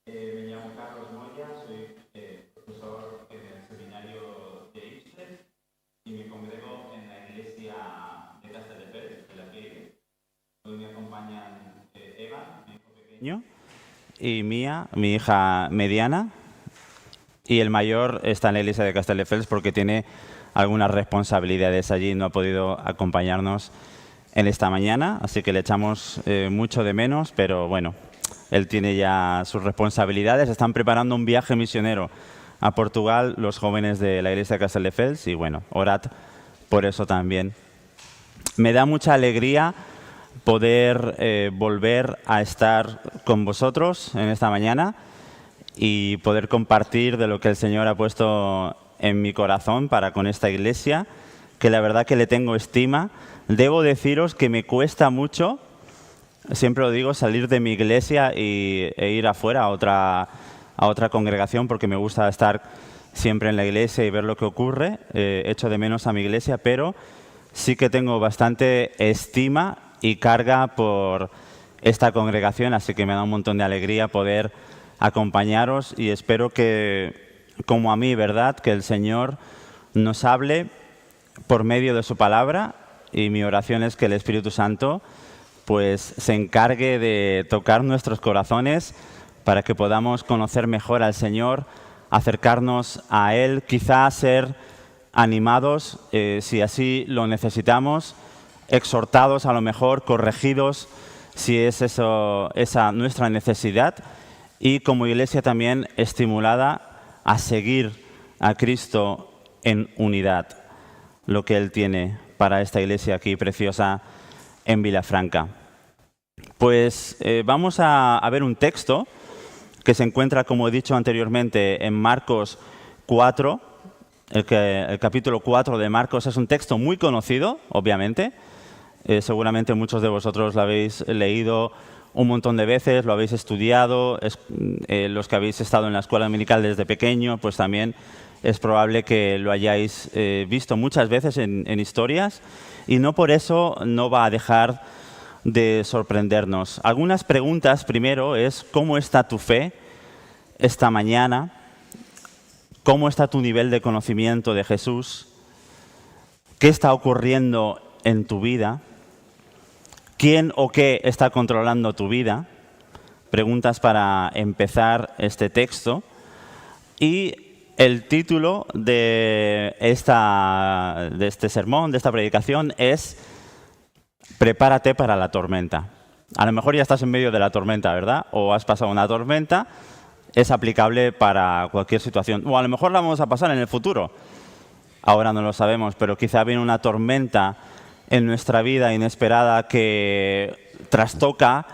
Me llamo Carlos Moya, soy profesor en el seminario de Ipswich y me congrego en la iglesia de Castelldefels, de la que hoy me acompañan Eva, mi hijo pequeño, y Mía, mi hija mediana, y el mayor está en la iglesia de Castelldefels porque tiene algunas responsabilidades allí, no ha podido acompañarnos en esta mañana, así que le echamos mucho de menos, pero bueno, él tiene ya sus responsabilidades. Están preparando un viaje misionero a Portugal los jóvenes de la iglesia de Castelldefels y bueno, orad por eso también. Me da mucha alegría poder volver a estar con vosotros en esta mañana y poder compartir de lo que el Señor ha puesto en mi corazón para con esta iglesia, que la verdad que le tengo estima. Debo deciros que me cuesta mucho, siempre lo digo, salir de mi iglesia e ir afuera a otra congregación porque me gusta estar siempre en la iglesia y ver lo que ocurre. Echo de menos a mi iglesia, pero sí que tengo bastante estima y carga por esta congregación, así que me da un montón de alegría poder acompañaros y espero que, como a mí, ¿verdad?, que el Señor nos hable por medio de su palabra, y mi oración es que el Espíritu Santo pues se encargue de tocar nuestros corazones para que podamos conocer mejor al Señor, acercarnos a Él, quizá ser animados, si así lo necesitamos, exhortados a lo mejor, corregidos, si es eso, esa nuestra necesidad, y como iglesia también estimulada a seguir a Cristo en unidad, lo que Él tiene para esta iglesia aquí preciosa en Vilafranca. Pues vamos a ver un texto que se encuentra, como he dicho anteriormente, en Marcos 4. El capítulo 4 de Marcos es un texto muy conocido, obviamente. Seguramente muchos de vosotros lo habéis leído un montón de veces, lo habéis estudiado. Los que habéis estado en la escuela dominical desde pequeño, pues también es probable que lo hayáis visto muchas veces en historias, y no por eso no va a dejar de sorprendernos. Algunas preguntas primero es: ¿cómo está tu fe esta mañana? ¿Cómo está tu nivel de conocimiento de Jesús? ¿Qué está ocurriendo en tu vida? ¿Quién o qué está controlando tu vida? Preguntas para empezar este texto. Y el título de este sermón, de esta predicación, es Prepárate para la tormenta. A lo mejor ya estás en medio de la tormenta, ¿verdad? O has pasado una tormenta. Es aplicable para cualquier situación. O a lo mejor la vamos a pasar en el futuro. Ahora no lo sabemos, pero quizá viene una tormenta en nuestra vida inesperada que trastoca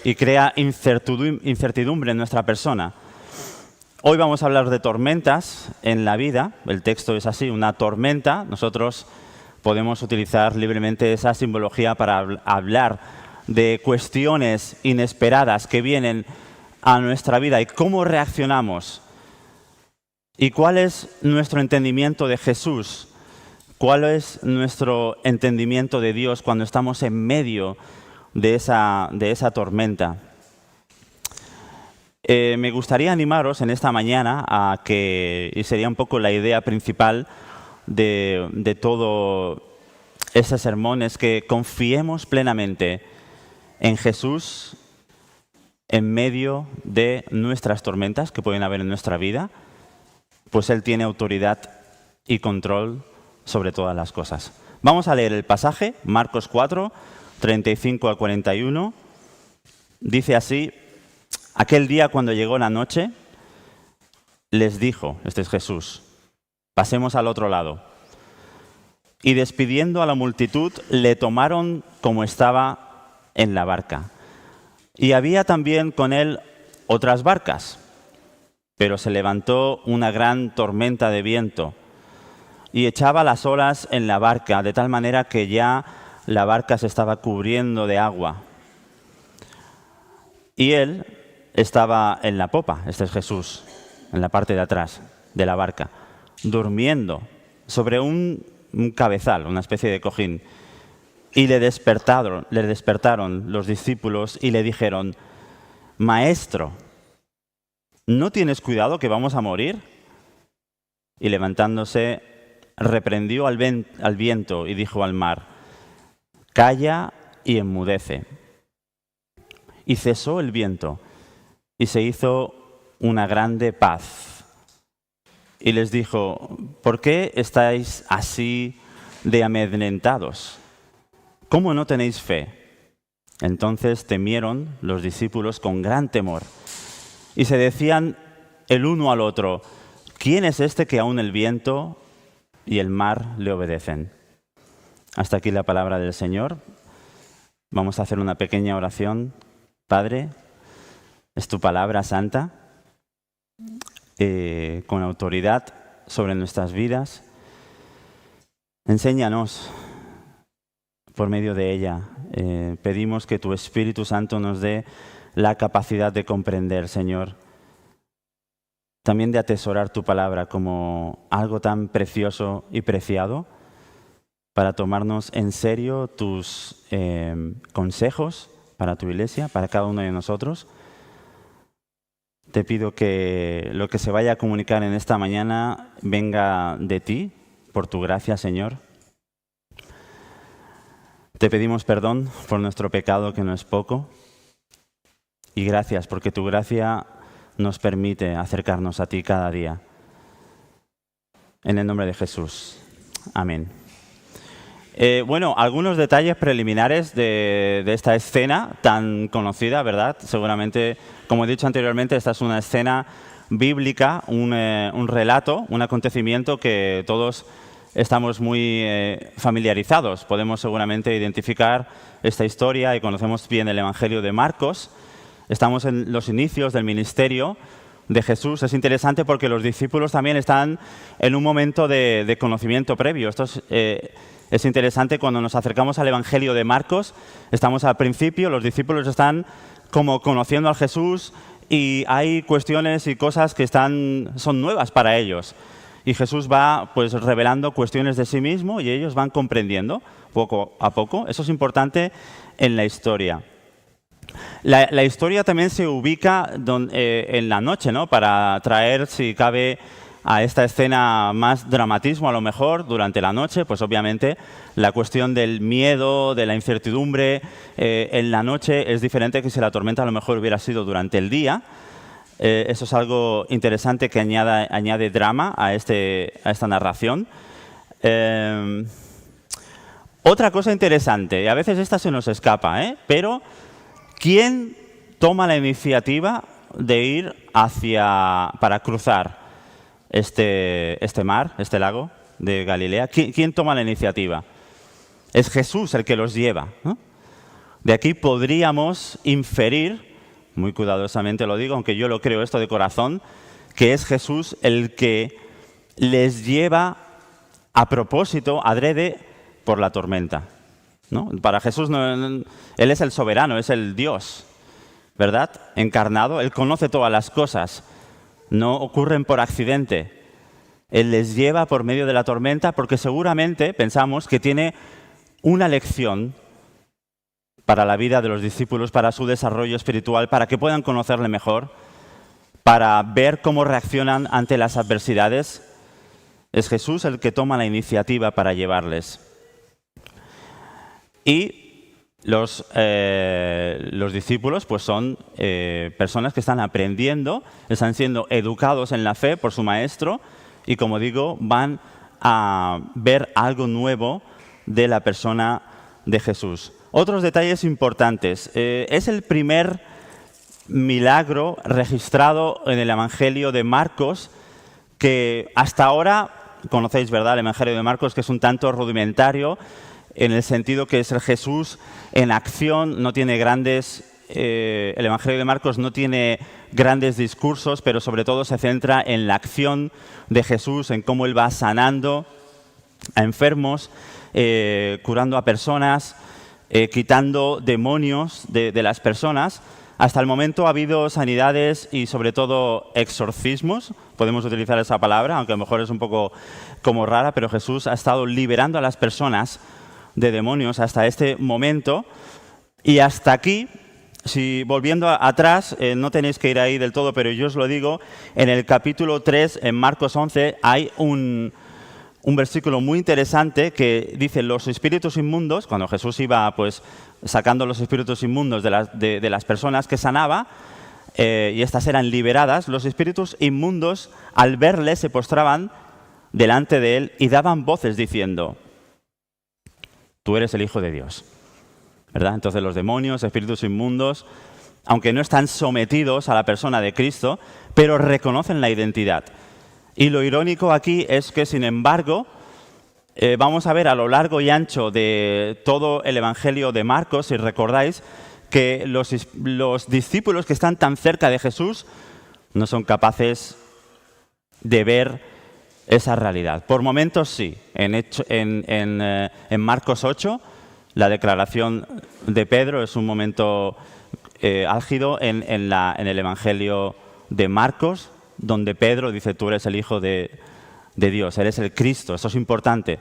y crea incertidumbre en nuestra persona. Hoy vamos a hablar de tormentas en la vida. El texto es así, una tormenta. Nosotros podemos utilizar libremente esa simbología para hablar de cuestiones inesperadas que vienen a nuestra vida y cómo reaccionamos. ¿Y cuál es nuestro entendimiento de Jesús? ¿Cuál es nuestro entendimiento de Dios cuando estamos en medio de esa tormenta? Me gustaría animaros en esta mañana a que, y sería un poco la idea principal de todo este sermón, es que confiemos plenamente en Jesús en medio de nuestras tormentas que pueden haber en nuestra vida, pues Él tiene autoridad y control sobre todas las cosas. Vamos a leer el pasaje, Marcos 4, 35 al 41. Dice así: aquel día cuando llegó la noche, les dijo, este es Jesús, pasemos al otro lado. Y despidiendo a la multitud, le tomaron como estaba en la barca. Y había también con él otras barcas, pero se levantó una gran tormenta de viento y echaba las olas en la barca, de tal manera que ya la barca se estaba cubriendo de agua. Y él estaba en la popa, este es Jesús, en la parte de atrás de la barca, durmiendo sobre un cabezal, una especie de cojín. Y le despertaron los discípulos y le dijeron: Maestro, ¿no tienes cuidado que vamos a morir? Y levantándose, reprendió al viento y dijo al mar: calla y enmudece. Y cesó el viento, y se hizo una grande paz. Y les dijo: ¿por qué estáis así de amedrentados? ¿Cómo no tenéis fe? Entonces temieron los discípulos con gran temor, y se decían el uno al otro: ¿quién es este que aun el viento y el mar le obedecen? Hasta aquí la palabra del Señor. Vamos a hacer una pequeña oración. Padre, es tu palabra santa, con autoridad sobre nuestras vidas. Enséñanos por medio de ella. Pedimos que tu Espíritu Santo nos dé la capacidad de comprender, Señor. También de atesorar tu palabra como algo tan precioso y preciado, para tomarnos en serio tus consejos para tu iglesia, para cada uno de nosotros. Te pido que lo que se vaya a comunicar en esta mañana venga de ti, por tu gracia, Señor. Te pedimos perdón por nuestro pecado, que no es poco, y gracias porque tu gracia nos permite acercarnos a ti cada día. En el nombre de Jesús. Amén. Bueno, algunos detalles preliminares de esta escena tan conocida, ¿verdad? Seguramente, como he dicho anteriormente, esta es una escena bíblica, un relato, un acontecimiento que todos estamos muy familiarizados. Podemos seguramente identificar esta historia y conocemos bien el Evangelio de Marcos. Estamos en los inicios del ministerio de Jesús. Es interesante porque los discípulos también están en un momento de conocimiento previo. Esto es interesante cuando nos acercamos al Evangelio de Marcos. Estamos al principio, los discípulos están como conociendo a Jesús y hay cuestiones y cosas que son nuevas para ellos. Y Jesús va pues revelando cuestiones de sí mismo y ellos van comprendiendo poco a poco. Eso es importante en la historia. La historia también se ubica en la noche, ¿no? Para traer, si cabe, a esta escena más dramatismo, a lo mejor, durante la noche. Pues obviamente la cuestión del miedo, de la incertidumbre, en la noche es diferente que si la tormenta a lo mejor hubiera sido durante el día. Eso es algo interesante que añade drama a esta narración. Otra cosa interesante, y a veces esta se nos escapa, pero ¿quién toma la iniciativa de ir para cruzar este mar, este lago de Galilea? ¿Quién toma la iniciativa? Es Jesús el que los lleva, ¿no? De aquí podríamos inferir, muy cuidadosamente lo digo, aunque yo lo creo esto de corazón, que es Jesús el que les lleva a propósito, adrede, por la tormenta, ¿no? Para Jesús, Él es el soberano, es el Dios, ¿verdad? Encarnado, Él conoce todas las cosas, no ocurren por accidente. Él les lleva por medio de la tormenta porque seguramente pensamos que tiene una lección para la vida de los discípulos, para su desarrollo espiritual, para que puedan conocerle mejor, para ver cómo reaccionan ante las adversidades. Es Jesús el que toma la iniciativa para llevarles. Y los discípulos pues son personas que están aprendiendo, están siendo educados en la fe por su maestro y, como digo, van a ver algo nuevo de la persona de Jesús. Otros detalles importantes. Es el primer milagro registrado en el Evangelio de Marcos que hasta ahora, conocéis, ¿verdad?, el Evangelio de Marcos, que es un tanto rudimentario, en el sentido que es el Jesús en acción, no tiene el Evangelio de Marcos no tiene grandes discursos, pero sobre todo se centra en la acción de Jesús, en cómo Él va sanando a enfermos, curando a personas, quitando demonios de las personas. Hasta el momento ha habido sanidades y sobre todo exorcismos, podemos utilizar esa palabra, aunque a lo mejor es un poco como rara, pero Jesús ha estado liberando a las personas de demonios hasta este momento, y hasta aquí Si volviendo atrás, no tenéis que ir ahí del todo, pero yo os lo digo, en el capítulo 3, en Marcos 11, hay un versículo muy interesante que dice: los espíritus inmundos, cuando Jesús iba pues sacando los espíritus inmundos de las personas que sanaba, y estas eran liberadas, los espíritus inmundos al verle se postraban delante de él y daban voces diciendo: tú eres el Hijo de Dios. ¿Verdad? Entonces los demonios, espíritus inmundos, aunque no están sometidos a la persona de Cristo, pero reconocen la identidad. Y lo irónico aquí es que, sin embargo, vamos a ver a lo largo y ancho de todo el Evangelio de Marcos, si recordáis, que los discípulos que están tan cerca de Jesús no son capaces de ver esa realidad. Por momentos sí. En Marcos 8, la declaración de Pedro es un momento álgido en el Evangelio de Marcos, donde Pedro dice: tú eres el Hijo de Dios, eres el Cristo. Eso es importante.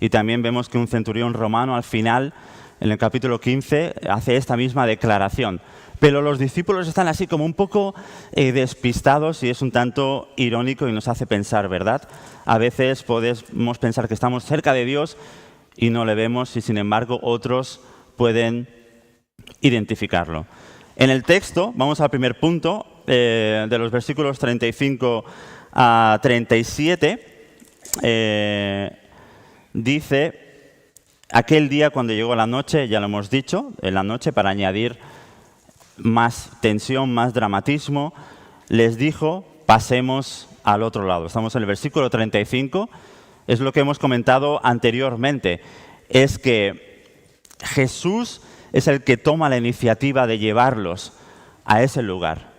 Y también vemos que un centurión romano al final, en el capítulo 15, hace esta misma declaración. Pero los discípulos están así como un poco despistados, y es un tanto irónico y nos hace pensar, ¿verdad? A veces podemos pensar que estamos cerca de Dios y no le vemos, y sin embargo otros pueden identificarlo. En el texto, vamos al primer punto, de los versículos 35 a 37, dice: aquel día cuando llegó la noche, ya lo hemos dicho, en la noche, para añadir más tensión, más dramatismo, les dijo: pasemos al otro lado. Estamos en el versículo 35, es lo que hemos comentado anteriormente, es que Jesús es el que toma la iniciativa de llevarlos a ese lugar.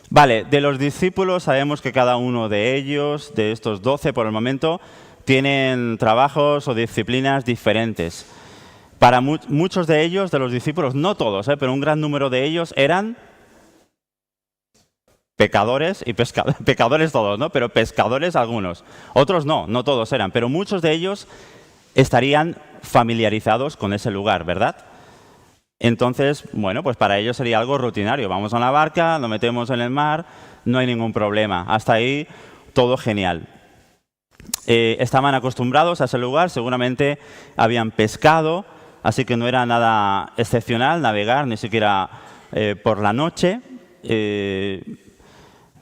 Vale, de los discípulos sabemos que cada uno de ellos, de estos 12 por el momento, tienen trabajos o disciplinas diferentes. Para muchos de ellos, de los discípulos, no todos, pero un gran número de ellos eran pecadores y pecadores todos, ¿no? Pero pescadores algunos. Otros no todos eran, pero muchos de ellos estarían familiarizados con ese lugar, ¿verdad? Entonces, bueno, pues para ellos sería algo rutinario. Vamos a una barca, nos metemos en el mar, no hay ningún problema. Hasta ahí todo genial. Estaban acostumbrados a ese lugar, seguramente habían pescado, así que no era nada excepcional navegar, ni siquiera por la noche.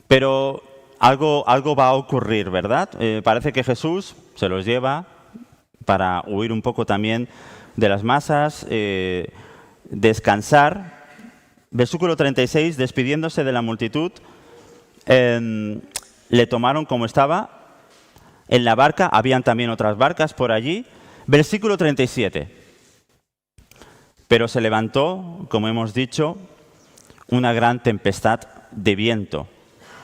Pero algo va a ocurrir, ¿verdad? Parece que Jesús se los lleva para huir un poco también de las masas, descansar. Versículo 36, despidiéndose de la multitud, le tomaron como estaba en la barca. Habían también otras barcas por allí. Versículo 37. Pero se levantó, como hemos dicho, una gran tempestad de viento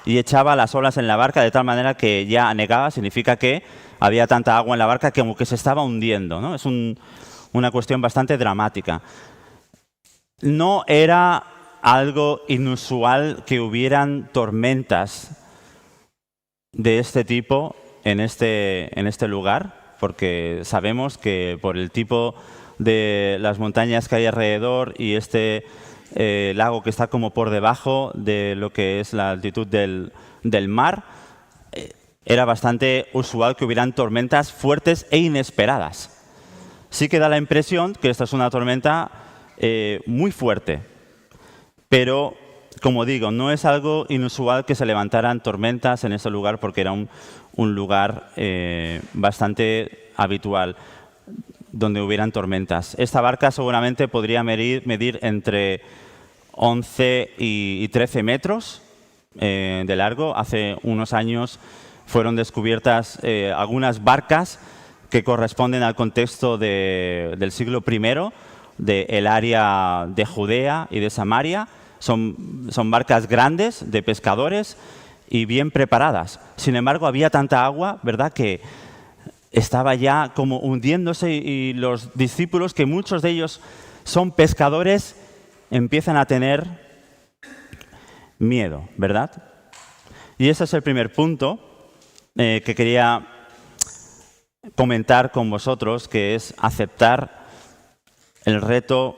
y echaba las olas en la barca de tal manera que ya anegaba. Significa que había tanta agua en la barca que como que se estaba hundiendo, ¿no? Es una cuestión bastante dramática. No era algo inusual que hubieran tormentas de este tipo en este lugar, porque sabemos que por el tipo de las montañas que hay alrededor y lago que está como por debajo de lo que es la altitud del mar, era bastante usual que hubieran tormentas fuertes e inesperadas. Sí que da la impresión que esta es una tormenta muy fuerte, pero como digo, no es algo inusual que se levantaran tormentas en ese lugar, porque era un lugar bastante habitual donde hubieran tormentas. Esta barca seguramente podría medir entre 11 y 13 metros de largo. Hace unos años fueron descubiertas algunas barcas que corresponden al contexto del siglo I, del área de Judea y de Samaria. Son barcas grandes de pescadores y bien preparadas. Sin embargo, había tanta agua, ¿verdad?, que estaba ya como hundiéndose, y los discípulos, que muchos de ellos son pescadores, empiezan a tener miedo, ¿verdad? Y ese es el primer punto que quería comentar con vosotros, que es aceptar el reto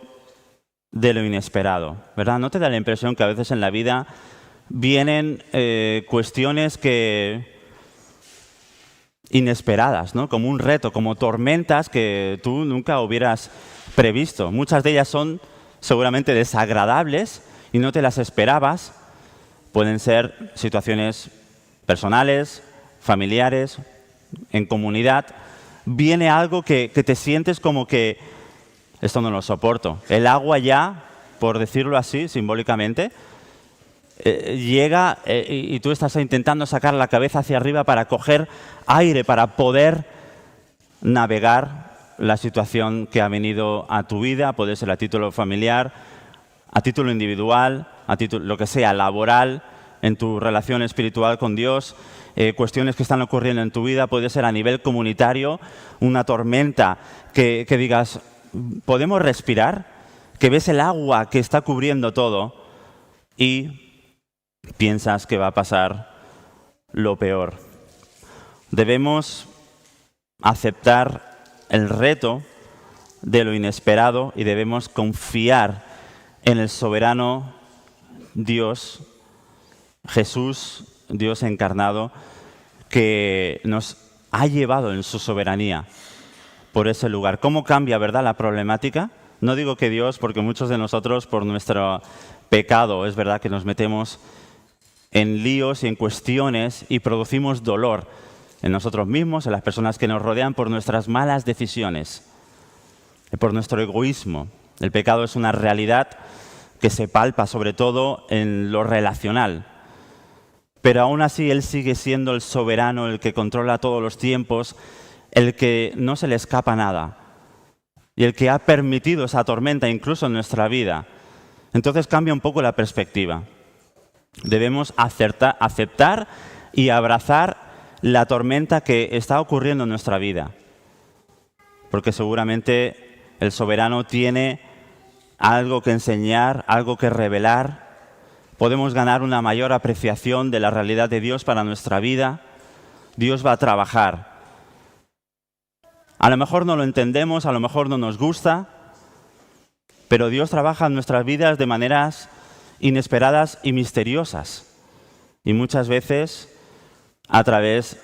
de lo inesperado, ¿verdad? ¿No te da la impresión que a veces en la vida vienen cuestiones inesperadas, ¿no? Como un reto, como tormentas que tú nunca hubieras previsto? Muchas de ellas son seguramente desagradables y no te las esperabas. Pueden ser situaciones personales, familiares, en comunidad. Viene algo que te sientes como que esto no lo soporto. El agua ya, por decirlo así, simbólicamente, llega y tú estás intentando sacar la cabeza hacia arriba para coger aire, para poder navegar la situación que ha venido a tu vida. Puede ser a título familiar, a título individual, a título, lo que sea, laboral, en tu relación espiritual con Dios, cuestiones que están ocurriendo en tu vida. Puede ser a nivel comunitario, una tormenta que digas, ¿podemos respirar? Que ves el agua que está cubriendo todo y piensas que va a pasar lo peor. Debemos aceptar el reto de lo inesperado y debemos confiar en el soberano Dios, Jesús, Dios encarnado, que nos ha llevado en su soberanía por ese lugar. ¿Cómo cambia, verdad, la problemática? No digo que Dios, porque muchos de nosotros por nuestro pecado es verdad que nos metemos en líos y en cuestiones y producimos dolor en nosotros mismos, en las personas que nos rodean por nuestras malas decisiones, por nuestro egoísmo. El pecado es una realidad que se palpa sobre todo en lo relacional. Pero aún así Él sigue siendo el soberano, el que controla todos los tiempos, el que no se le escapa nada y el que ha permitido esa tormenta incluso en nuestra vida. Entonces cambia un poco la perspectiva. Debemos aceptar y abrazar la tormenta que está ocurriendo en nuestra vida, porque seguramente el soberano tiene algo que enseñar, algo que revelar. Podemos ganar una mayor apreciación de la realidad de Dios para nuestra vida. Dios va a trabajar. A lo mejor no lo entendemos, a lo mejor no nos gusta, pero Dios trabaja en nuestras vidas de maneras inesperadas y misteriosas. Y muchas veces a través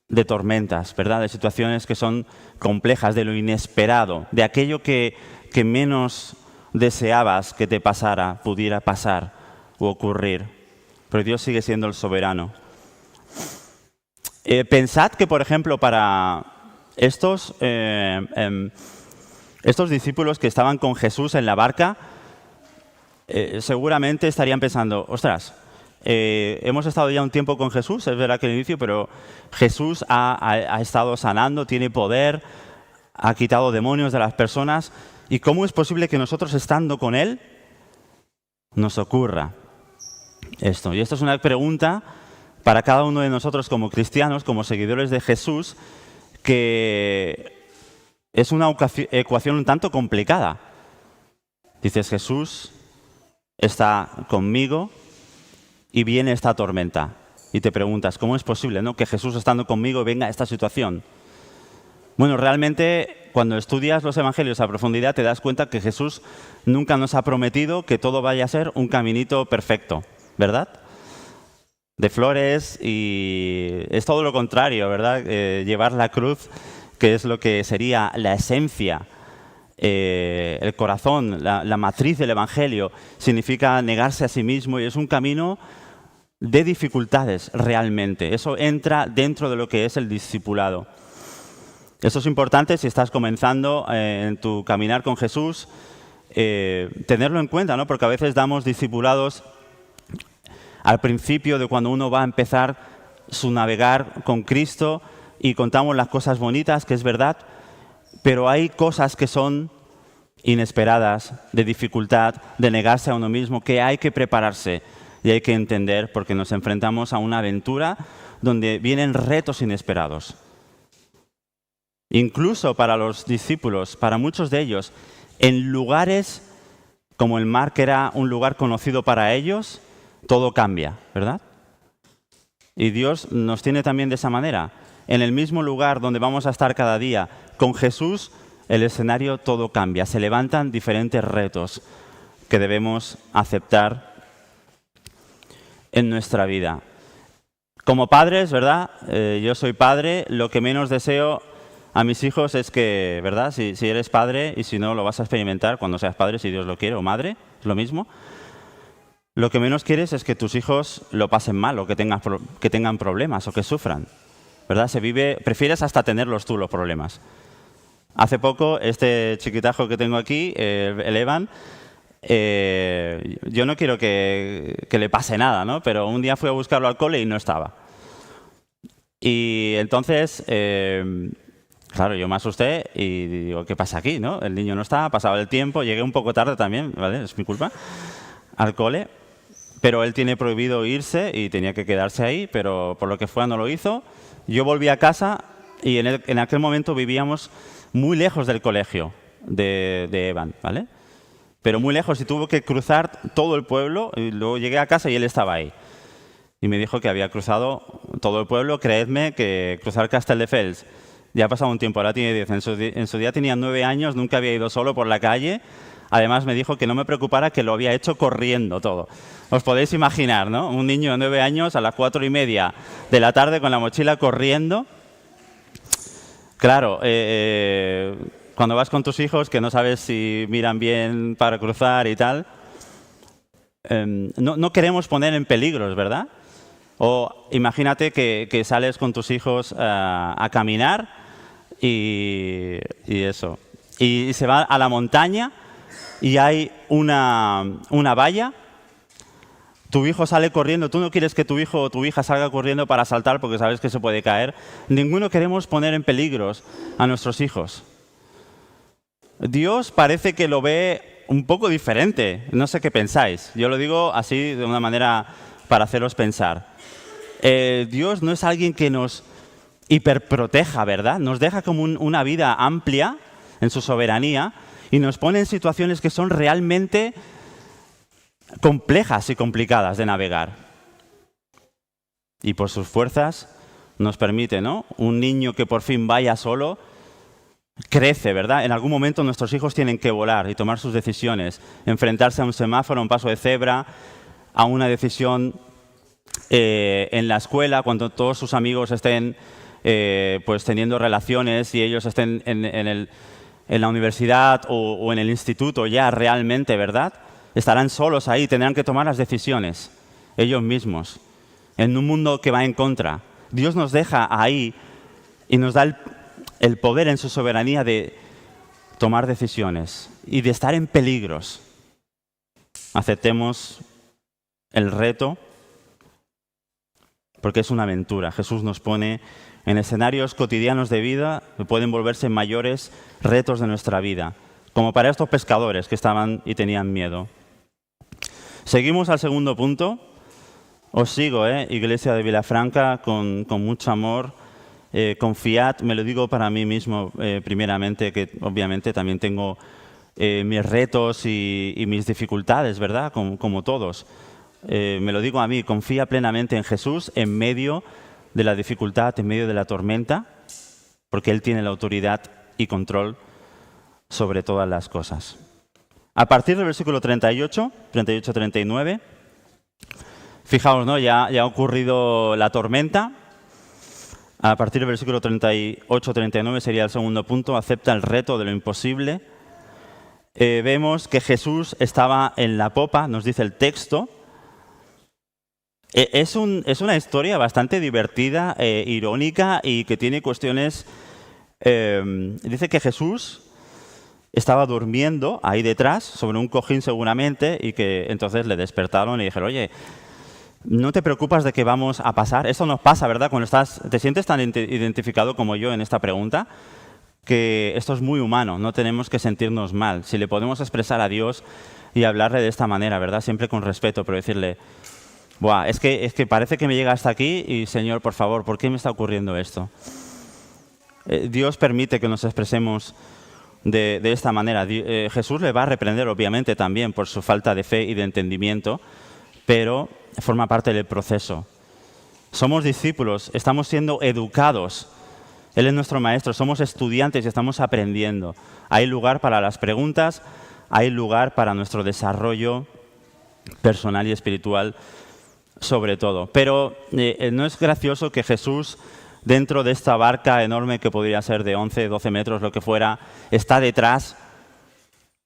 de tormentas, ¿verdad? De situaciones que son complejas, de lo inesperado, de aquello que menos deseabas que te pasara, pudiera pasar u ocurrir. Pero Dios sigue siendo el soberano. Pensad que, por ejemplo, para estos discípulos que estaban con Jesús en la barca, seguramente estarían pensando, ostras, hemos estado ya un tiempo con Jesús, es verdad que al inicio, pero Jesús ha estado sanando, tiene poder, ha quitado demonios de las personas. ¿Y cómo es posible que nosotros, estando con Él, nos ocurra esto? Y esto es una pregunta para cada uno de nosotros como cristianos, como seguidores de Jesús, que es una ecuación un tanto complicada. Dices, Jesús está conmigo y viene esta tormenta. Y te preguntas, ¿cómo es posible, ¿no?, que Jesús estando conmigo venga esta situación? Bueno, realmente cuando estudias los evangelios a profundidad te das cuenta que Jesús nunca nos ha prometido que todo vaya a ser un caminito perfecto, ¿verdad? De flores, y es todo lo contrario, ¿verdad? Llevar la cruz, que es lo que sería la esencia, el corazón, la matriz del evangelio, significa negarse a sí mismo y es un camino de dificultades realmente. Eso entra dentro de lo que es el discipulado. Eso es importante si estás comenzando en tu caminar con Jesús, tenerlo en cuenta, ¿no? Porque a veces damos discipulados al principio de cuando uno va a empezar su navegar con Cristo y contamos las cosas bonitas, que es verdad, pero hay cosas que son inesperadas, de dificultad, de negarse a uno mismo, que hay que prepararse y hay que entender, porque nos enfrentamos a una aventura donde vienen retos inesperados. Incluso para los discípulos, para muchos de ellos, en lugares como el mar, que era un lugar conocido para ellos, todo cambia, ¿verdad? Y Dios nos tiene también de esa manera. En el mismo lugar donde vamos a estar cada día, con Jesús, el escenario todo cambia. Se levantan diferentes retos. que debemos aceptar en nuestra vida. Como padres, ¿verdad? Yo soy padre, lo que menos deseo a mis hijos es que, ¿verdad? Si eres padre y si no lo vas a experimentar cuando seas padre, si Dios lo quiere, o madre, es lo mismo. Lo que menos quieres es que tus hijos lo pasen mal o que tengan problemas o que sufran, ¿verdad? Prefieres hasta tenerlos tú los problemas. Hace poco, este chiquitajo que tengo aquí, el Evan, yo no quiero que le pase nada, ¿no? Pero un día fui a buscarlo al cole y no estaba. Y entonces, claro, yo me asusté y digo, ¿qué pasa aquí, no? El niño no está, pasaba el tiempo, llegué un poco tarde también, ¿vale? Es mi culpa, al cole. Pero él tiene prohibido irse y tenía que quedarse ahí, pero por lo que fuera no lo hizo. Yo volví a casa y en aquel momento vivíamos muy lejos del colegio de Evan, ¿vale? Pero muy lejos y tuvo que cruzar todo el pueblo y luego llegué a casa y él estaba ahí. Y me dijo que había cruzado todo el pueblo. Creedme que cruzar Castelldefels, ya ha pasado un tiempo, ahora tiene 10. En su día tenía 9 años, nunca había ido solo por la calle. Además me dijo que no me preocupara, que lo había hecho corriendo todo. Os podéis imaginar, ¿no? Un niño de 9 años a las 4:30 de la tarde con la mochila corriendo. Claro, cuando vas con tus hijos que no sabes si miran bien para cruzar y tal, no queremos poner en peligros, ¿verdad? O imagínate que sales con tus hijos a caminar y eso. Y se va a la montaña y hay una valla. Tu hijo sale corriendo, tú no quieres que tu hijo o tu hija salga corriendo para saltar porque sabes que se puede caer. Ninguno queremos poner en peligros a nuestros hijos. Dios parece que lo ve un poco diferente, no sé qué pensáis. Yo lo digo así de una manera para haceros pensar. Dios no es alguien que nos hiperproteja, ¿verdad? Nos deja como una vida amplia en su soberanía y nos pone en situaciones que son realmente complejas y complicadas de navegar. Y por sus fuerzas nos permite, ¿no? Un niño que por fin vaya solo crece, ¿verdad? En algún momento nuestros hijos tienen que volar y tomar sus decisiones, enfrentarse a un semáforo, a un paso de cebra, a una decisión en la escuela, cuando todos sus amigos estén pues teniendo relaciones y ellos estén en la universidad o en el instituto ya realmente, ¿verdad? Estarán solos ahí, tendrán que tomar las decisiones ellos mismos, en un mundo que va en contra. Dios nos deja ahí y nos da el poder en su soberanía de tomar decisiones y de estar en peligros. Aceptemos el reto porque es una aventura. Jesús nos pone en escenarios cotidianos de vida que pueden volverse mayores retos de nuestra vida, como para estos pescadores que estaban y tenían miedo. Seguimos al segundo punto. Os sigo, Iglesia de Vilafranca, con mucho amor. Confiad, me lo digo para mí mismo primeramente, que obviamente también tengo mis retos y mis dificultades, ¿verdad? Como todos. Me lo digo a mí, confía plenamente en Jesús en medio de la dificultad, en medio de la tormenta, porque Él tiene la autoridad y control sobre todas las cosas. A partir del versículo 38-39, fijaos, ¿no? Ya ha ocurrido la tormenta. A partir del versículo 38-39 sería el segundo punto, acepta el reto de lo imposible. Vemos que Jesús estaba en la popa, nos dice el texto. Es una historia bastante divertida, irónica y que tiene cuestiones. Dice que Jesús estaba durmiendo ahí detrás, sobre un cojín seguramente, y que entonces le despertaron y dijeron, oye, no te preocupas de que vamos a pasar. Eso nos pasa, ¿verdad? Cuando te sientes tan identificado como yo en esta pregunta, que esto es muy humano, no tenemos que sentirnos mal. Si le podemos expresar a Dios y hablarle de esta manera, ¿verdad? Siempre con respeto, pero decirle, buah, es que parece que me llega hasta aquí y, Señor, por favor, ¿por qué me está ocurriendo esto? Dios permite que nos expresemos de esta manera. Jesús le va a reprender, obviamente, también por su falta de fe y de entendimiento, pero forma parte del proceso. Somos discípulos, estamos siendo educados. Él es nuestro maestro, somos estudiantes y estamos aprendiendo. Hay lugar para las preguntas, hay lugar para nuestro desarrollo personal y espiritual sobre todo. Pero ¿no es gracioso que Jesús, dentro de esta barca enorme que podría ser de 11, 12 metros, lo que fuera, está detrás,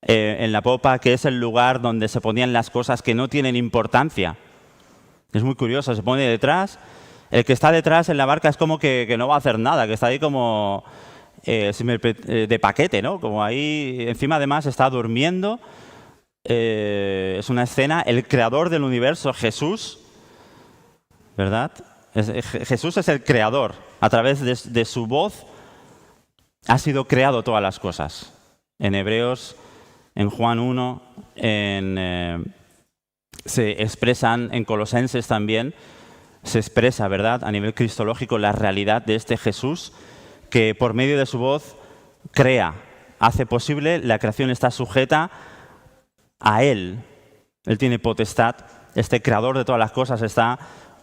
en la popa, que es el lugar donde se ponían las cosas que no tienen importancia? Es muy curioso, se pone detrás. El que está detrás en la barca es como que no va a hacer nada, que está ahí como de paquete, ¿no? Como ahí, encima además está durmiendo. Es una escena, el creador del universo, Jesús, ¿verdad? Jesús es el creador. A través de su voz ha sido creado todas las cosas. En Hebreos, en Juan 1, se expresan, en Colosenses también, se expresa, ¿verdad?, a nivel cristológico la realidad de este Jesús que por medio de su voz crea, hace posible, la creación está sujeta a Él. Él tiene potestad, este creador de todas las cosas está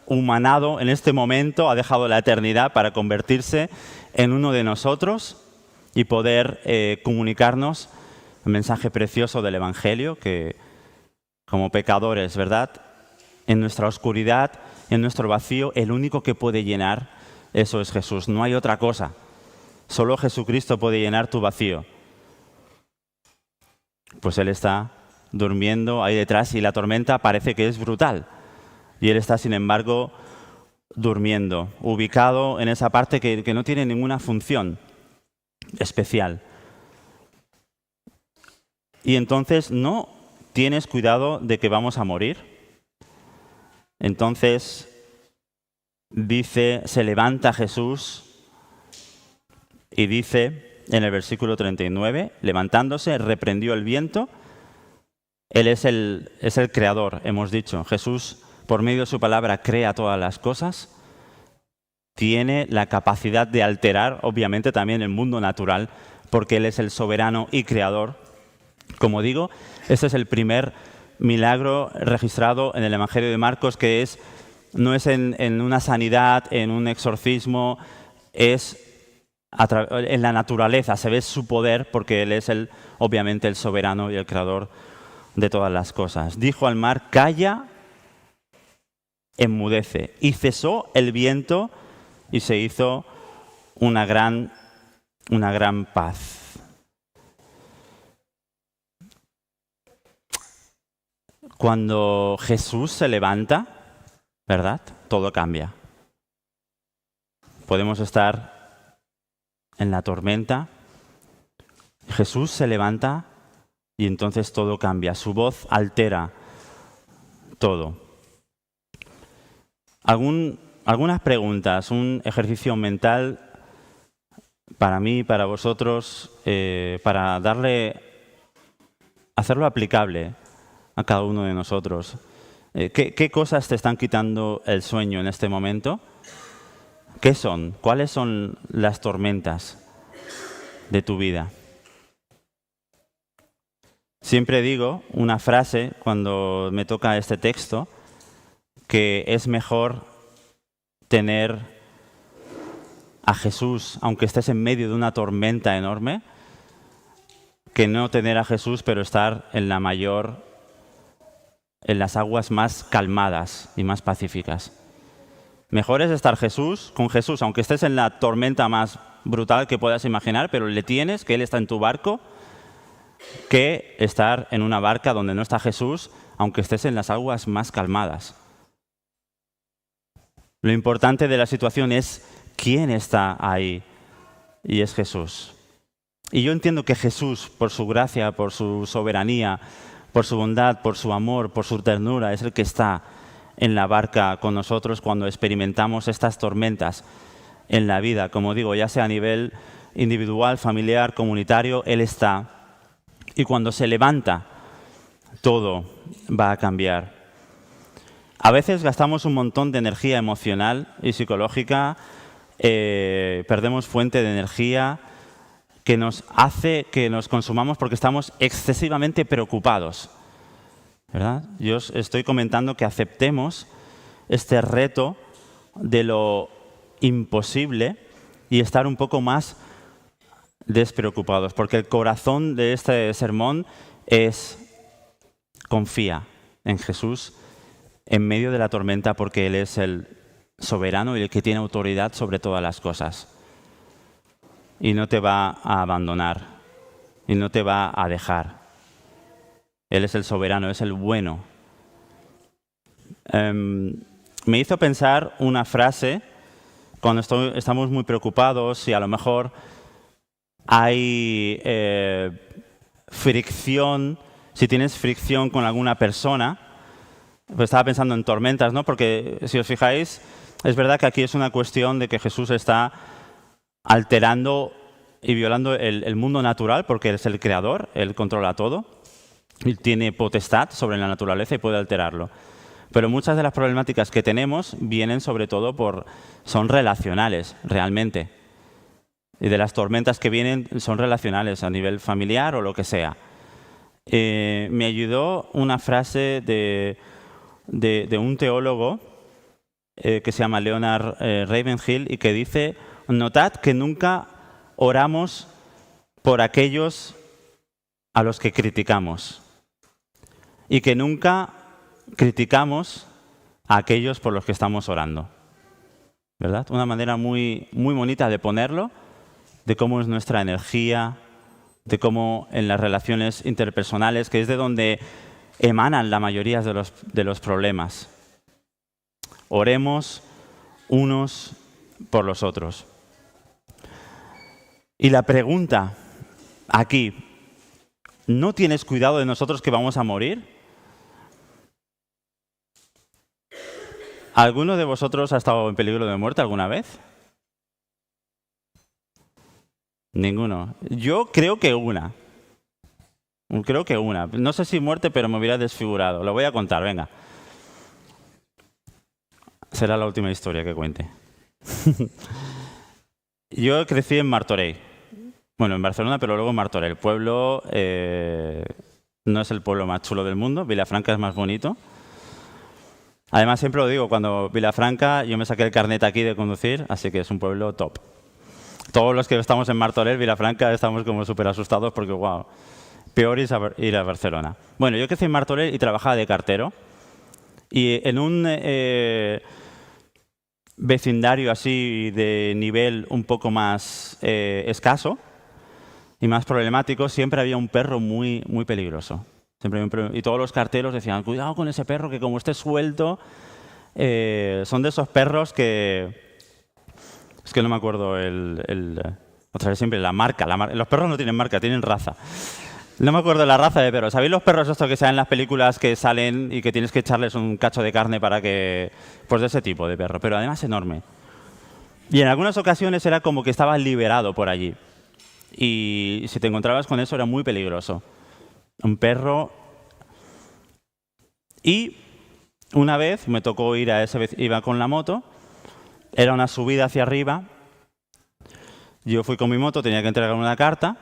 humanado en este momento, ha dejado la eternidad para convertirse en uno de nosotros y poder comunicarnos el mensaje precioso del Evangelio, que como pecadores, ¿verdad?, en nuestra oscuridad, en nuestro vacío, el único que puede llenar eso es Jesús. No hay otra cosa. Solo Jesucristo puede llenar tu vacío. Pues Él está durmiendo ahí detrás y la tormenta parece que es brutal. Y Él está, sin embargo, durmiendo, ubicado en esa parte que no tiene ninguna función especial. Y entonces no tienes cuidado de que vamos a morir. Entonces dice, se levanta Jesús y dice en el versículo 39, levantándose, reprendió el viento. Él es el creador, hemos dicho. Jesús, por medio de su palabra, crea todas las cosas. Tiene la capacidad de alterar, obviamente, también el mundo natural, porque Él es el soberano y creador. Como digo, este es el primer milagro registrado en el Evangelio de Marcos, que no es en una sanidad, en un exorcismo, es en la naturaleza, se ve su poder porque Él es obviamente el soberano y el creador de todas las cosas. Dijo al mar, calla, enmudece, y cesó el viento y se hizo una gran paz. Cuando Jesús se levanta, ¿verdad?, todo cambia. Podemos estar en la tormenta, Jesús se levanta y entonces todo cambia. Su voz altera todo. Algunas preguntas, un ejercicio mental para mí, para vosotros, para hacerlo aplicable a cada uno de nosotros. ¿Qué cosas te están quitando el sueño en este momento? ¿Qué son? ¿Cuáles son las tormentas de tu vida? Siempre digo una frase cuando me toca este texto, que es mejor tener a Jesús, aunque estés en medio de una tormenta enorme, que no tener a Jesús, pero estar en las aguas más calmadas y más pacíficas. Mejor es estar con Jesús, aunque estés en la tormenta más brutal que puedas imaginar, pero le tienes, que Él está en tu barco, que estar en una barca donde no está Jesús, aunque estés en las aguas más calmadas. Lo importante de la situación es quién está ahí, y es Jesús. Y yo entiendo que Jesús, por su gracia, por su soberanía, por su bondad, por su amor, por su ternura, es el que está en la barca con nosotros cuando experimentamos estas tormentas en la vida. Como digo, ya sea a nivel individual, familiar, comunitario, Él está. Y cuando se levanta, todo va a cambiar. A veces gastamos un montón de energía emocional y psicológica, perdemos fuente de energía que nos hace que nos consumamos porque estamos excesivamente preocupados, ¿verdad? Yo os estoy comentando que aceptemos este reto de lo imposible y estar un poco más despreocupados, porque el corazón de este sermón es confía en Jesús en medio de la tormenta, porque Él es el soberano y el que tiene autoridad sobre todas las cosas. Y no te va a abandonar y no te va a dejar. Él es el soberano, es el bueno. Me hizo pensar una frase cuando estamos muy preocupados y a lo mejor hay fricción, si tienes fricción con alguna persona. Pues estaba pensando en tormentas, ¿no? Porque si os fijáis, es verdad que aquí es una cuestión de que Jesús está alterando y violando el mundo natural, porque Él es el creador, Él controla todo, Él tiene potestad sobre la naturaleza y puede alterarlo. Pero muchas de las problemáticas que tenemos vienen sobre todo son relacionales, realmente. Y de las tormentas que vienen son relacionales a nivel familiar o lo que sea. Me ayudó una frase de un teólogo que se llama Leonard Ravenhill y que dice: notad que nunca oramos por aquellos a los que criticamos y que nunca criticamos a aquellos por los que estamos orando. ¿Verdad? Una manera muy, muy bonita de ponerlo, de cómo es nuestra energía, de cómo en las relaciones interpersonales, que es de donde emanan la mayoría de los problemas. Oremos unos por los otros. Y la pregunta aquí, ¿no tienes cuidado de nosotros que vamos a morir? ¿Alguno de vosotros ha estado en peligro de muerte alguna vez? Ninguno. Yo creo que una. No sé si muerte, pero me hubiera desfigurado. Lo voy a contar, venga. Será la última historia que cuente. Yo crecí en Martorell. Bueno, en Barcelona, pero luego en Martorell. El pueblo no es el pueblo más chulo del mundo. Vilafranca es más bonito. Además, siempre lo digo, cuando Vilafranca, yo me saqué el carnet aquí de conducir, así que es un pueblo top. Todos los que estamos en Martorell, Vilafranca, estamos como súper asustados porque, wow, peor ir a Barcelona. Bueno, yo crecí en Martorell y trabajaba de cartero. Y en un vecindario así de nivel un poco más escaso y más problemático, siempre había un perro muy, muy peligroso. Y todos los carteros decían: cuidado con ese perro, que como esté suelto, son de esos perros que... Es que no me acuerdo otra vez siempre la marca. Los perros no tienen marca, tienen raza. No me acuerdo la raza de perros. ¿Sabéis los perros estos que salen en las películas que salen y que tienes que echarles un cacho de carne para que... Pues de ese tipo de perro, pero además enorme. Y en algunas ocasiones era como que estaba liberado por allí. Y si te encontrabas con eso era muy peligroso. Un perro. Y una vez me tocó ir iba con la moto, era una subida hacia arriba, yo fui con mi moto, tenía que entregar una carta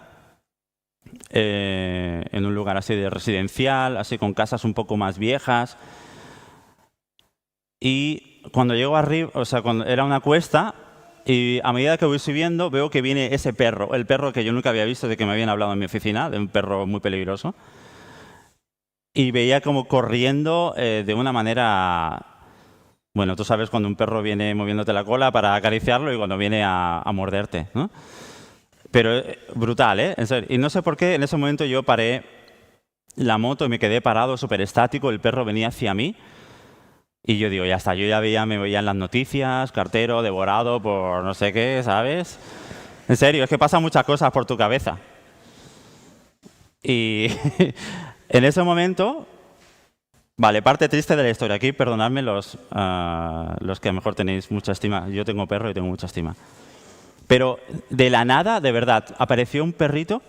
en un lugar así de residencial, así con casas un poco más viejas. Y cuando llego arriba, cuando era una cuesta, y a medida que voy subiendo veo que viene ese perro, el perro que yo nunca había visto, de que me habían hablado en mi oficina, de un perro muy peligroso. Y veía como corriendo de una manera... Bueno, tú sabes cuando un perro viene moviéndote la cola para acariciarlo y cuando viene a morderte, ¿no? Pero brutal, ¿eh? En serio. Y no sé por qué en ese momento yo paré la moto y me quedé parado, súper estático, el perro venía hacia mí. Y yo digo, ya está, yo ya me veía en las noticias, cartero, devorado por no sé qué, ¿sabes? En serio, es que pasan muchas cosas por tu cabeza. Y en ese momento, vale, parte triste de la historia. Aquí, perdonadme los que a lo mejor tenéis mucha estima. Yo tengo perro y tengo mucha estima. Pero de la nada, de verdad, apareció un perrito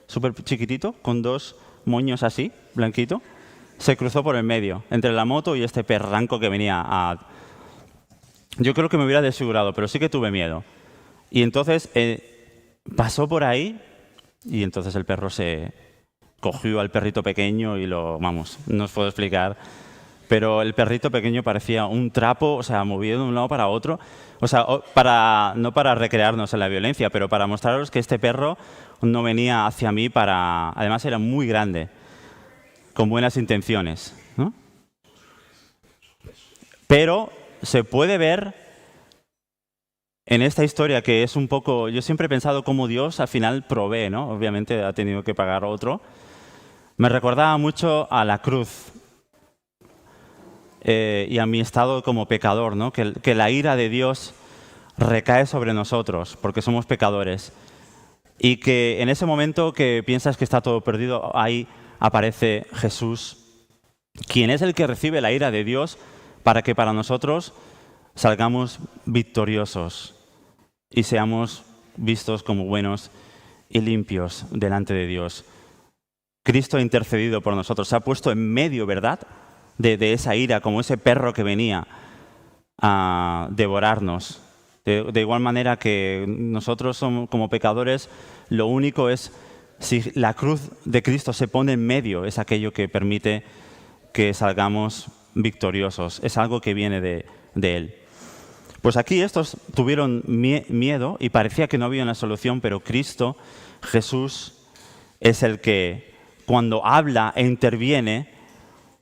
súper chiquitito, con dos moños así, blanquito. Se cruzó por el medio, entre la moto y este perranco que venía a... Yo creo que me hubiera desfigurado, pero sí que tuve miedo. Y entonces pasó por ahí y entonces el perro se cogió al perrito pequeño y vamos, no os puedo explicar. Pero el perrito pequeño parecía un trapo, movido de un lado para otro. No para recrearnos en la violencia, pero para mostraros que este perro no venía hacia mí para... Además era muy grande. con buenas intenciones, ¿no? Pero se puede ver en esta historia que es un poco... Yo siempre he pensado cómo Dios al final provee, ¿no? Obviamente ha tenido que pagar otro. Me recordaba mucho a la cruz y a mi estado como pecador, ¿no? Que la ira de Dios recae sobre nosotros porque somos pecadores. Y que en ese momento que piensas que está todo perdido, ahí aparece Jesús, quien es el que recibe la ira de Dios para que para nosotros salgamos victoriosos y seamos vistos como buenos y limpios delante de Dios. Cristo ha intercedido por nosotros, se ha puesto en medio, ¿verdad?, de esa ira, como ese perro que venía a devorarnos. De igual manera que nosotros somos como pecadores, lo único es, si la cruz de Cristo se pone en medio, es aquello que permite que salgamos victoriosos. Es algo que viene de Él. Pues aquí estos tuvieron miedo y parecía que no había una solución, pero Cristo, Jesús, es el que cuando habla e interviene,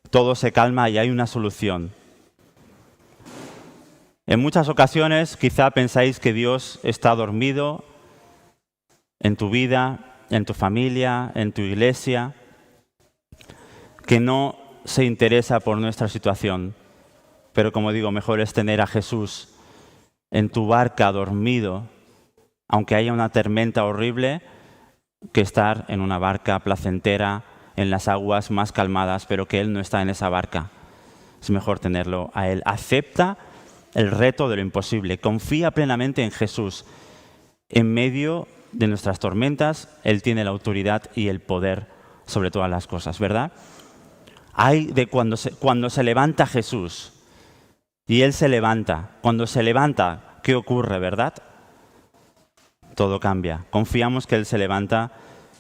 todo se calma y hay una solución. En muchas ocasiones quizá pensáis que Dios está dormido en tu vida, en tu familia, en tu iglesia, que no se interesa por nuestra situación. Pero como digo, mejor es tener a Jesús en tu barca dormido, aunque haya una tormenta horrible, que estar en una barca placentera, en las aguas más calmadas, pero que Él no está en esa barca. Es mejor tenerlo a Él. Acepta el reto de lo imposible. Confía plenamente en Jesús. En medio de nuestras tormentas, Él tiene la autoridad y el poder sobre todas las cosas, ¿verdad? Hay de cuando se levanta Jesús y Él se levanta. Cuando se levanta, ¿qué ocurre, verdad? Todo cambia. Confiamos que Él se levanta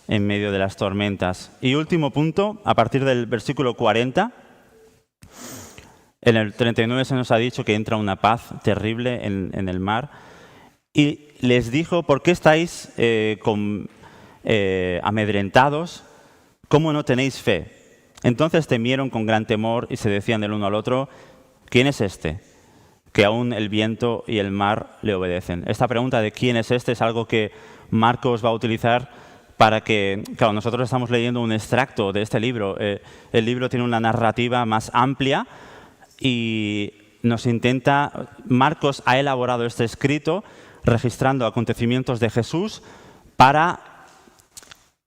en medio de las tormentas. Y último punto, a partir del versículo 40, en el 39 se nos ha dicho que entra una paz terrible en el mar. Y les dijo, ¿por qué estáis amedrentados? ¿Cómo no tenéis fe? Entonces temieron con gran temor y se decían el uno al otro, ¿quién es este? Que aún el viento y el mar le obedecen. Esta pregunta de quién es este es algo que Marcos va a utilizar para que, claro, nosotros estamos leyendo un extracto de este libro. El libro tiene una narrativa más amplia y Marcos ha elaborado este escrito registrando acontecimientos de Jesús para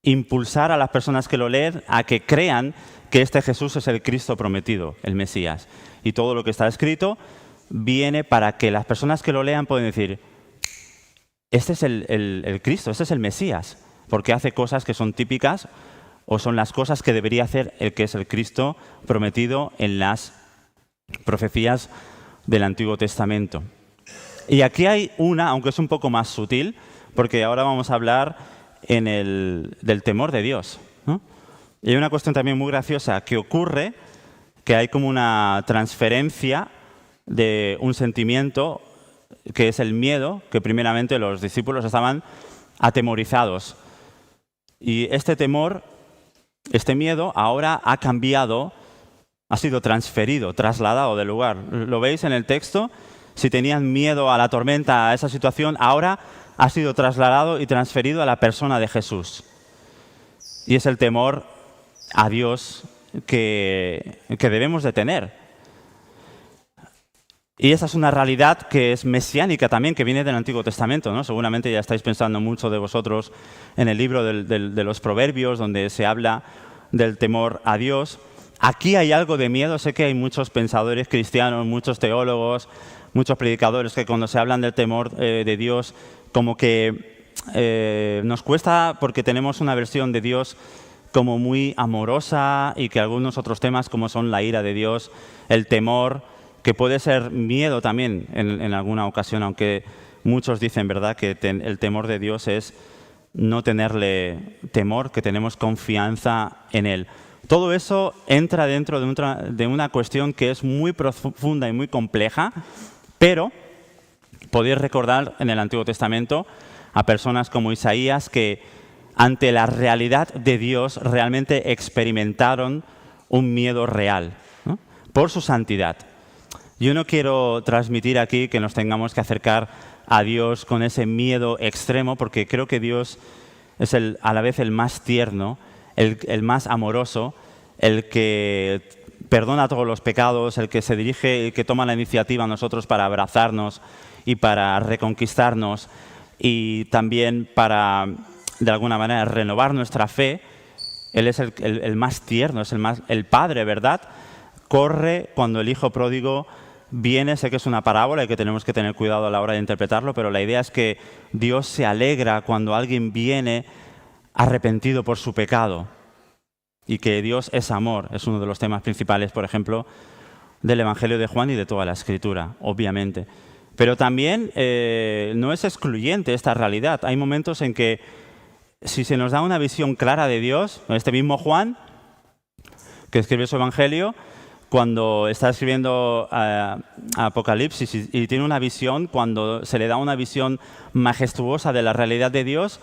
impulsar a las personas que lo leen a que crean que este Jesús es el Cristo prometido, el Mesías. Y todo lo que está escrito viene para que las personas que lo lean puedan decir, este es el Cristo, este es el Mesías, porque hace cosas que son típicas o son las cosas que debería hacer el que es el Cristo prometido en las profecías del Antiguo Testamento. Y aquí hay una, aunque es un poco más sutil, porque ahora vamos a hablar del temor de Dios, ¿no? Y hay una cuestión también muy graciosa que ocurre, que hay como una transferencia de un sentimiento que es el miedo, que primeramente los discípulos estaban atemorizados. Y este temor, este miedo, ahora ha cambiado, ha sido transferido, trasladado del lugar. ¿Lo veis en el texto? Si tenían miedo a la tormenta, a esa situación, ahora ha sido trasladado y transferido a la persona de Jesús. Y es el temor a Dios que debemos de tener. Y esa es una realidad que es mesiánica también, que viene del Antiguo Testamento, ¿no? Seguramente ya estáis pensando mucho de vosotros en el libro de los Proverbios, donde se habla del temor a Dios. Aquí hay algo de miedo. Sé que hay muchos pensadores cristianos, muchos teólogos, muchos predicadores que cuando se hablan del temor de Dios, como que nos cuesta porque tenemos una versión de Dios como muy amorosa y que algunos otros temas como son la ira de Dios, el temor, que puede ser miedo también en alguna ocasión, aunque muchos dicen, ¿verdad?, que el temor de Dios es no tenerle temor, que tenemos confianza en Él. Todo eso entra dentro de una cuestión que es muy profunda y muy compleja, pero podéis recordar en el Antiguo Testamento a personas como Isaías que ante la realidad de Dios realmente experimentaron un miedo real, ¿no? Por su santidad. Yo no quiero transmitir aquí que nos tengamos que acercar a Dios con ese miedo extremo, porque creo que Dios es a la vez el más tierno, el más amoroso, el que perdona todos los pecados, el que se dirige, el que toma la iniciativa a nosotros para abrazarnos y para reconquistarnos y también para, de alguna manera, renovar nuestra fe. Él es el más tierno, es el Padre, ¿verdad? Corre cuando el hijo pródigo viene. Sé que es una parábola y que tenemos que tener cuidado a la hora de interpretarlo, pero la idea es que Dios se alegra cuando alguien viene arrepentido por su pecado y que Dios es amor. Es uno de los temas principales, por ejemplo, del Evangelio de Juan y de toda la Escritura, obviamente. Pero también no es excluyente esta realidad. Hay momentos en que si se nos da una visión clara de Dios, este mismo Juan, que escribe su Evangelio, cuando está escribiendo Apocalipsis y tiene una visión, cuando se le da una visión majestuosa de la realidad de Dios,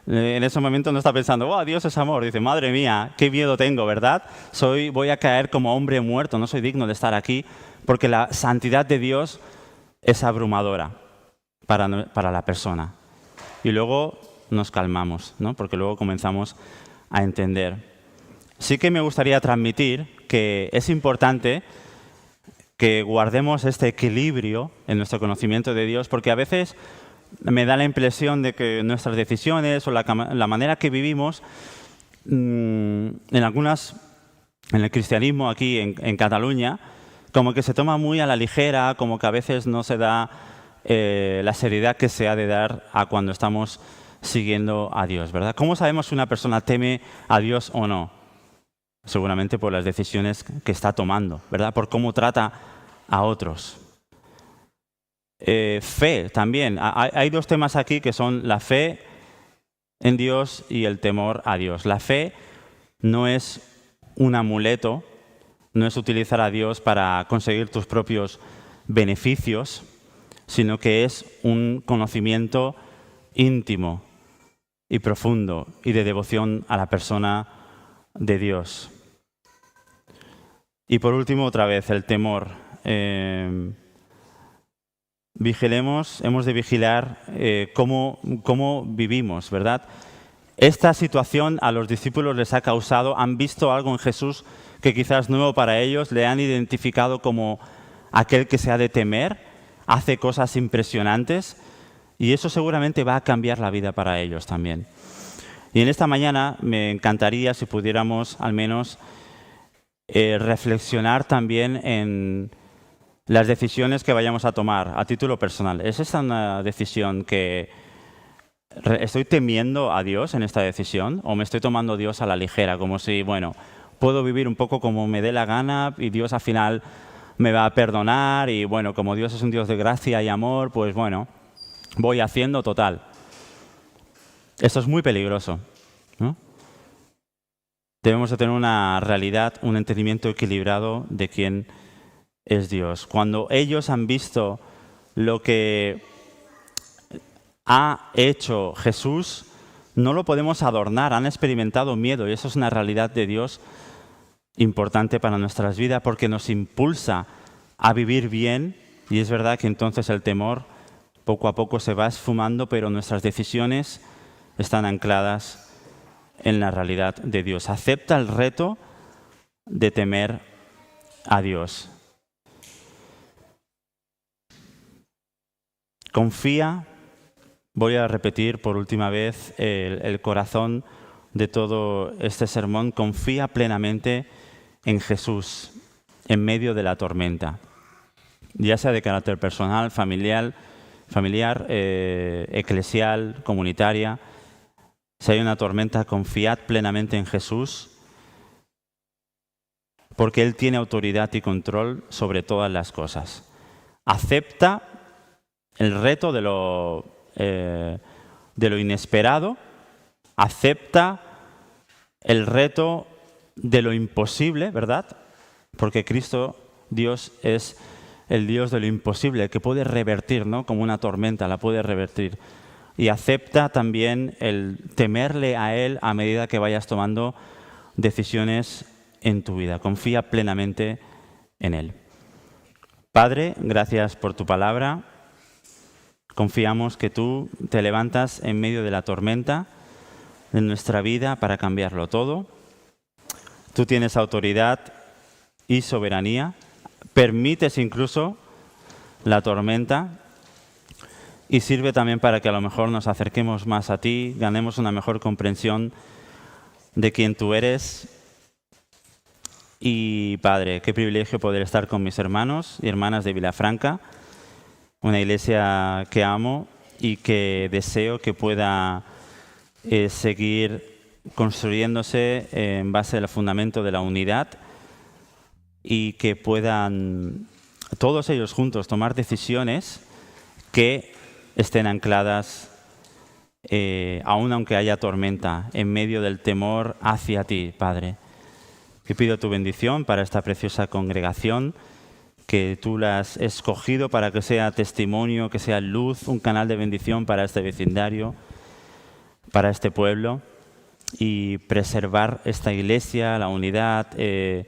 en ese momento no está pensando, ¡oh, Dios es amor! Dice, madre mía, qué miedo tengo, ¿verdad? Voy a caer como hombre muerto, no soy digno de estar aquí, porque la santidad de Dios es abrumadora para la persona. Y luego nos calmamos, ¿no? Porque luego comenzamos a entender. Sí que me gustaría transmitir que es importante que guardemos este equilibrio en nuestro conocimiento de Dios, porque a veces me da la impresión de que nuestras decisiones o la manera que vivimos, en el cristianismo aquí en Cataluña, como que se toma muy a la ligera, como que a veces no se da la seriedad que se ha de dar a cuando estamos siguiendo a Dios, ¿verdad? ¿Cómo sabemos si una persona teme a Dios o no? Seguramente por las decisiones que está tomando, ¿verdad? Por cómo trata a otros. Fe también. Hay dos temas aquí que son la fe en Dios y el temor a Dios. La fe no es un amuleto, no es utilizar a Dios para conseguir tus propios beneficios, sino que es un conocimiento íntimo y profundo y de devoción a la persona de Dios. Y por último, otra vez, el temor. Vigilemos, hemos de vigilar cómo vivimos, ¿verdad? Esta situación a los discípulos les ha causado, han visto algo en Jesús que quizás es nuevo para ellos, le han identificado como aquel que se ha de temer, hace cosas impresionantes y eso seguramente va a cambiar la vida para ellos también. Y en esta mañana me encantaría si pudiéramos al menos reflexionar también en las decisiones que vayamos a tomar a título personal. ¿Es esta una decisión que estoy temiendo a Dios en esta decisión o me estoy tomando a Dios a la ligera? Como si, bueno, puedo vivir un poco como me dé la gana y Dios al final me va a perdonar y bueno, como Dios es un Dios de gracia y amor, pues bueno, voy haciendo total. Esto es muy peligroso, ¿no? Debemos de tener una realidad, un entendimiento equilibrado de quién es Dios. Cuando ellos han visto lo que ha hecho Jesús, no lo podemos adornar, han experimentado miedo y eso es una realidad de Dios importante para nuestras vidas porque nos impulsa a vivir bien y es verdad que entonces el temor poco a poco se va esfumando, pero nuestras decisiones están ancladas en la realidad de Dios. Acepta el reto de temer a Dios. Confía, voy a repetir por última vez el corazón de todo este sermón, confía plenamente en Jesús en medio de la tormenta, ya sea de carácter personal, familiar, eclesial, comunitaria. Si hay una tormenta, confiad plenamente en Jesús, porque Él tiene autoridad y control sobre todas las cosas. Acepta el reto de lo inesperado, acepta el reto de lo imposible, ¿verdad? Porque Cristo, Dios, es el Dios de lo imposible, el que puede revertir, ¿no? Como una tormenta, la puede revertir. Y acepta también el temerle a Él a medida que vayas tomando decisiones en tu vida, confía plenamente en Él. Padre, gracias por tu palabra. Confiamos que tú te levantas en medio de la tormenta de nuestra vida para cambiarlo todo. Tú tienes autoridad y soberanía, permites incluso la tormenta y sirve también para que a lo mejor nos acerquemos más a ti, ganemos una mejor comprensión de quién tú eres. Y Padre, qué privilegio poder estar con mis hermanos y hermanas de Vilafranca, una iglesia que amo y que deseo que pueda seguir construyéndose en base al fundamento de la unidad y que puedan todos ellos juntos tomar decisiones que estén ancladas, aun aunque haya tormenta, en medio del temor hacia ti, Padre. Que pido tu bendición para esta preciosa congregación, que tú la has escogido para que sea testimonio, que sea luz, un canal de bendición para este vecindario, para este pueblo, y preservar esta iglesia, la unidad, es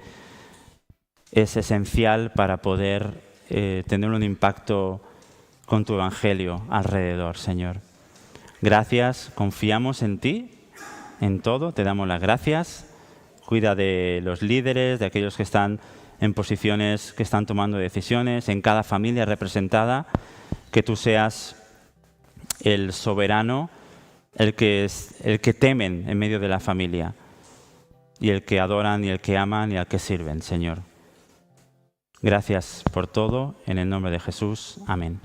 esencial para poder tener un impacto con tu evangelio alrededor, Señor. Gracias, confiamos en ti, en todo, te damos las gracias. Cuida de los líderes, de aquellos que están en posiciones, que están tomando decisiones, en cada familia representada, que tú seas el soberano, el que temen en medio de la familia, y el que adoran, y el que aman, y al que sirven, Señor. Gracias por todo, en el nombre de Jesús. Amén.